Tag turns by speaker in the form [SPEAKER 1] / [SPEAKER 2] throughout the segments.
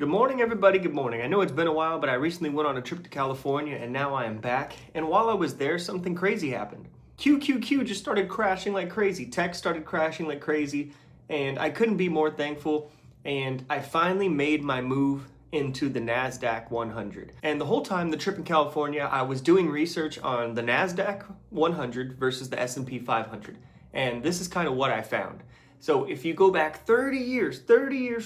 [SPEAKER 1] Good morning, everybody. Good morning. I know it's been a while, but I recently went on a trip to California and now I am back. And while I was there, something crazy happened. QQQ just started crashing like crazy. Tech started crashing like crazy. And I couldn't be more thankful. And I finally made my move into the NASDAQ 100. And the whole time, the trip in California, I was doing research on the NASDAQ 100 versus the S&P 500. And this is kind of what I found. So if you go back 30 years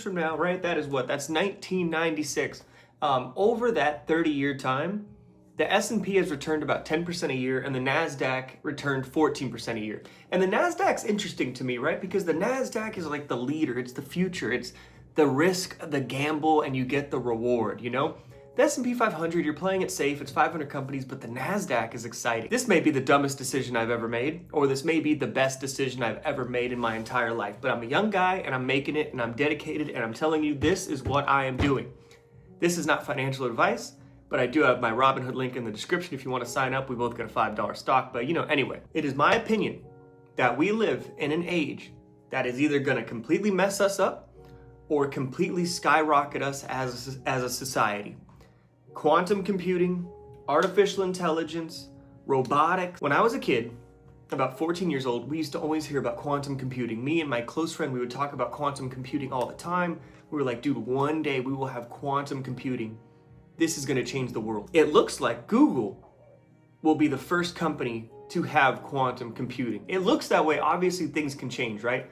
[SPEAKER 1] from now, right, that's 1996. Over that 30-year time, the S&P has returned about 10% a year and the NASDAQ returned 14% a year. And the NASDAQ's interesting to me, right? Because the NASDAQ is like the leader, it's the future, it's the risk, the gamble, and you get the reward, you know? The S&P 500, you're playing it safe, it's 500 companies, but the NASDAQ is exciting. This may be the dumbest decision I've ever made, or this may be the best decision I've ever made in my entire life, but I'm a young guy and I'm making it and I'm dedicated and I'm telling you this is what I am doing. This is not financial advice, but I do have my Robinhood link in the description if you want to sign up. We both get a $5 stock, but anyway, it is my opinion that we live in an age that is either going to completely mess us up or completely skyrocket us as a society. Quantum computing, artificial intelligence, robotics. When I was a kid, about 14 years old, we used to always hear about quantum computing. Me and my close friend, we would talk about quantum computing all the time. We were like, dude, one day we will have quantum computing. This is gonna change the world. It looks like Google will be the first company to have quantum computing. It looks that way. Obviously things can change, right?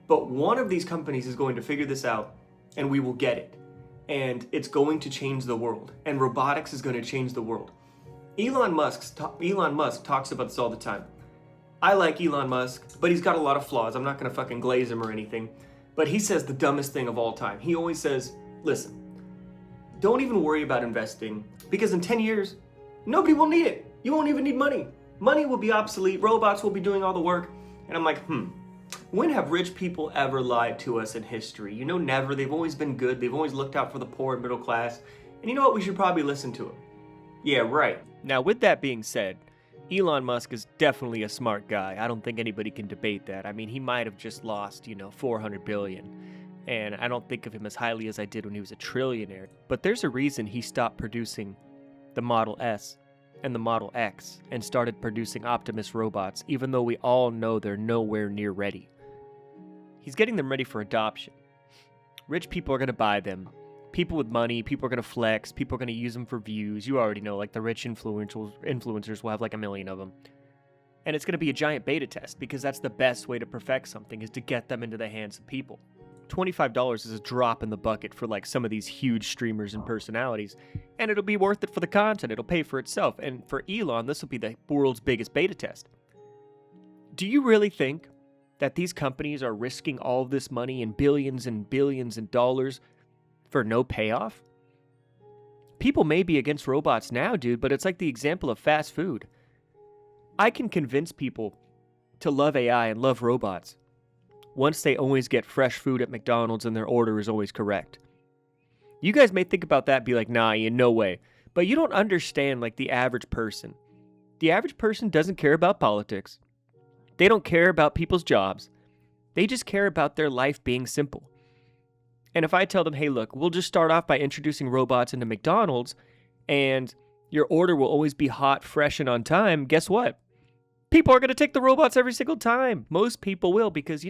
[SPEAKER 1] But one of these companies is going to figure this out and we will get it. And it's going to change the world. And robotics is going to change the world. Elon Musk talks about this all the time. I like Elon Musk, but he's got a lot of flaws. I'm not going to fucking glaze him or anything. But he says the dumbest thing of all time. He always says, listen, don't even worry about investing because in 10 years, nobody will need it. You won't even need money. Money will be obsolete. Robots will be doing all the work. And I'm like, when have rich people ever lied to us in history? Never. They've always been good. They've always looked out for the poor and middle class. And you know what? We should probably listen to them. Yeah, right. Now, with that being said, Elon Musk is definitely a smart guy. I don't think anybody can debate that. I mean, he might have just lost, 400 billion. And I don't think of him as highly as I did when he was a trillionaire. But there's a reason he stopped producing the Model S and the Model X and started producing Optimus robots, even though we all know they're nowhere near ready. He's getting them ready for adoption. Rich people are going to buy them. People with money, people are going to flex, people are going to use them for views. You already know, like the rich influencers will have like 1 million of them. And it's going to be a giant beta test because that's the best way to perfect something is to get them into the hands of people. $25 is a drop in the bucket for like some of these huge streamers and personalities, and it'll be worth it for the content. It'll pay for itself. And for Elon, this will be the world's biggest beta test. Do you really think that these companies are risking all of this money and billions of dollars for no payoff? People may be against robots now, dude, but it's like the example of fast food. I can convince people to love AI and love robots once they always get fresh food at McDonald's and their order is always correct. You guys may think about that and be like, nah, in no way. But you don't understand like the average person. The average person doesn't care about politics. They don't care about people's jobs. They just care about their life being simple. And if I tell them, hey, look, we'll just start off by introducing robots into McDonald's and your order will always be hot, fresh, and on time, guess what? People are going to take the robots every single time. Most people will because,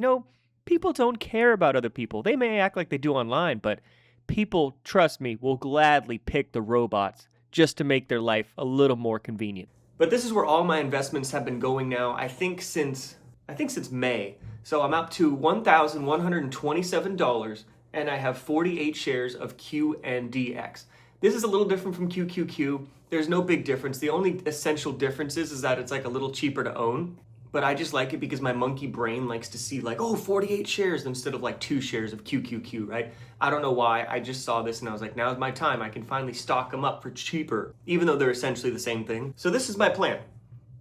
[SPEAKER 1] people don't care about other people. They may act like they do online, but people, trust me, will gladly pick the robots just to make their life a little more convenient. But this is where all my investments have been going now, I think since May. So I'm up to $1,127 and I have 48 shares of QNDX. This is a little different from QQQ. There's no big difference. The only essential difference is that it's like a little cheaper to own. But I just like it because my monkey brain likes to see like, 48 shares instead of like 2 shares of QQQ, right? I don't know why. I just saw this and I was like, now's my time. I can finally stock them up for cheaper, even though they're essentially the same thing. So this is my plan.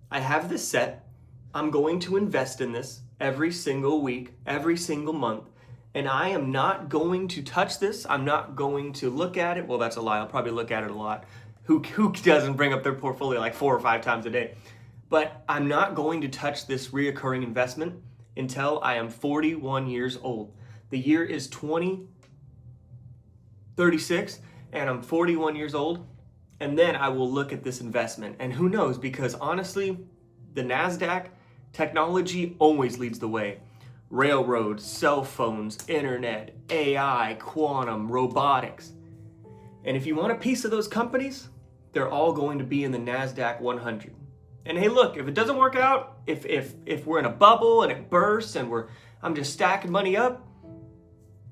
[SPEAKER 1] I have this set. I'm going to invest in this every single week, every single month. And I am not going to touch this. I'm not going to look at it. Well, that's a lie. I'll probably look at it a lot. Who doesn't bring up their portfolio like 4 or 5 times a day? But I'm not going to touch this reoccurring investment until I am 41 years old. The year is 36 and I'm 41 years old, and then I will look at this investment. And who knows, because honestly, the NASDAQ, technology always leads the way. Railroads, cell phones, internet, AI, quantum, robotics. And if you want a piece of those companies, they're all going to be in the NASDAQ 100. And hey, look, if it doesn't work out, if we're in a bubble and it bursts and I'm just stacking money up,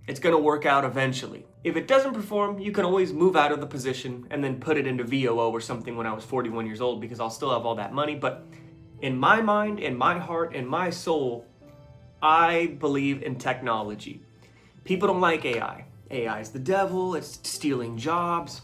[SPEAKER 1] it's going to work out eventually. If it doesn't perform, you can always move out of the position and then put it into VOO or something when I was 41 years old, because I'll still have all that money. But in my mind, in my heart, in my soul, I believe in technology. People don't like AI. AI is the devil, it's stealing jobs.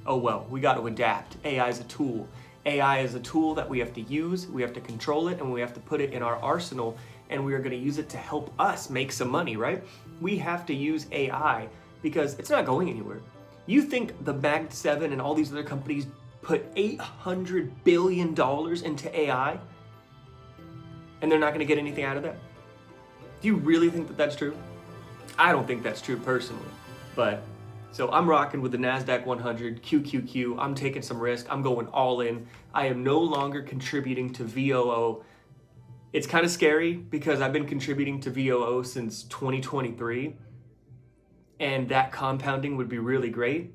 [SPEAKER 1] Oh well, we got to adapt. AI is a tool. AI is a tool that we have to use, we have to control it, and we have to put it in our arsenal, and we are going to use it to help us make some money, right? We have to use AI because it's not going anywhere. You think the Mag 7 and all these other companies put $800 billion into AI and they're not going to get anything out of that? Do you really think that that's true? I don't think that's true personally. But so I'm rocking with the NASDAQ 100, QQQ. I'm taking some risk. I'm going all in. I am no longer contributing to VOO. It's kind of scary because I've been contributing to VOO since 2023. And that compounding would be really great.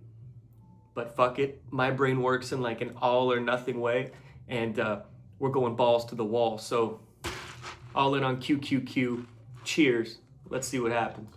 [SPEAKER 1] But fuck it. My brain works in like an all or nothing way. And we're going balls to the wall. So all in on QQQ. Cheers. Let's see what happens.